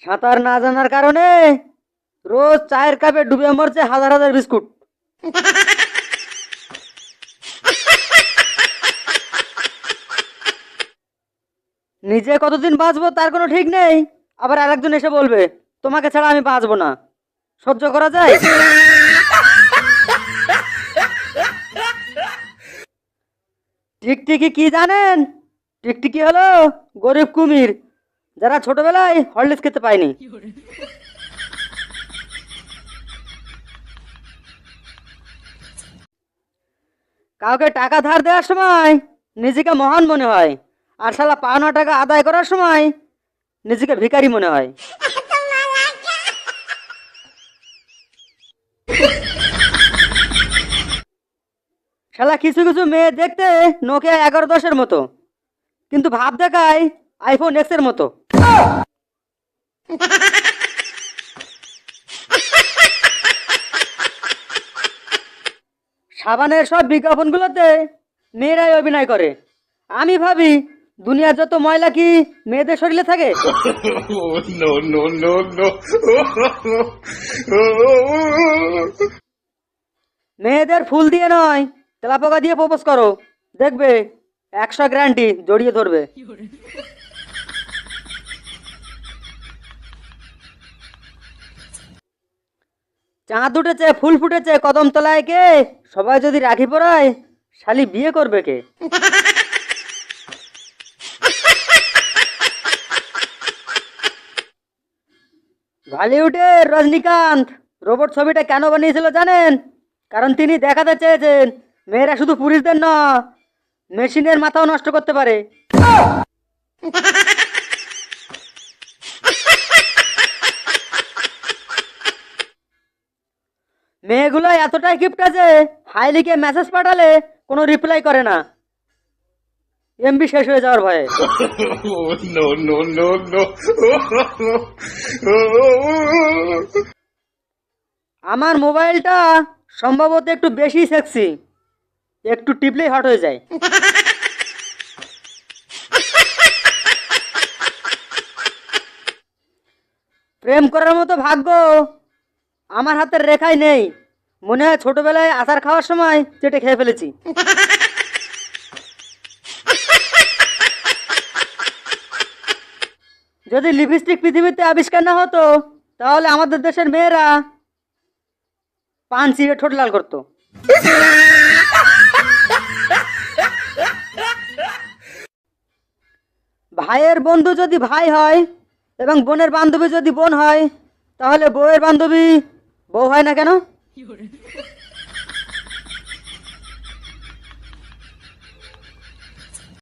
সাঁতার না জানার কারণে রোজ চায়ের কাপে ডুবে মরছে হাজার হাজার বিস্কুট। নিজে কতদিন বাঁচবো তার কোনো ঠিক নেই, আবার আরেকজন এসে বলবে তোমাকে ছাড়া আমি বাঁচবো না। সহ্য করা যায়? টিকটিকি কি জানেন? টিকটিকি হলো গরিব কুমির, যারা ছোটবেলায় হরলিক্স খেতে পায়নি। কাউকে টাকা ধার দেওয়ার সময় নিজেকে মহান মনে হয়, আর শালা পাওনা টাকা আদায় করার সময় নিজেকে ভিখারি মনে হয়। শালা কিছু কিছু মেয়ে দেখতে নোকিয়া 1110-এর মতো, কিন্তু ভাব দেখায় আইফোন এক্স-এর মতো। সাবানের সব বিজ্ঞাপনগুলোতে মেয়েরাই অভিনয় করে। আমি ভাবি দুনিয়ার যত ময়লা কি মেয়েদের শরীরে থাকে? no, no, no, no. মেয়েদের ফুল দিয়ে নয়, তেলাপোকা দিয়ে প্রপোজ করো, দেখবে 100 গ্যারান্টি জড়িয়ে ধরবে। চাঁদ উঠেছে, ফুল ফুটেছে, কদম তলায় কে? সবাই যদি রাখি পরায়, শালি বিয়ে করবে কে? বলিউডের রজনীকান্ত রোবট ছবিটা কেন বানিয়েছিল জানেন? কারণ তিনি দেখাতে চেয়েছেন মেয়েরা শুধু পুরুষদের না, মেশিনের মাথাও নষ্ট করতে পারে। মেয়েগুলো এতটাই কিপটা যে হাই লিখে মেসেজ পাঠালে কোনো রিপ্লাই করে না, এমবি শেষ হয়ে যাওয়ার ভয়ে। no, no, no, no. আমার মোবাইলটা সম্ভবত একটু বেশি সেক্সি, একটু টিপলেই হট হয়ে যায়। প্রেম করার মতো ভাগ্য আমার হাতের রেখায় নেই। মনে হয় ছোটবেলায় আচার খাওয়ার সময় চেটে খেয়ে ফেলেছি। যদি লিপস্টিক পৃথিবীতে আবিষ্কার না হতো, তাহলে আমাদের দেশের মেয়েরা পান চিড়ে ঠোঁট লাল করতো। ভাইয়ের বন্ধু যদি ভাই হয় এবং বোনের বান্ধবী যদি বোন হয়, তাহলে বউয়ের বান্ধবী বউ হয় না কেন?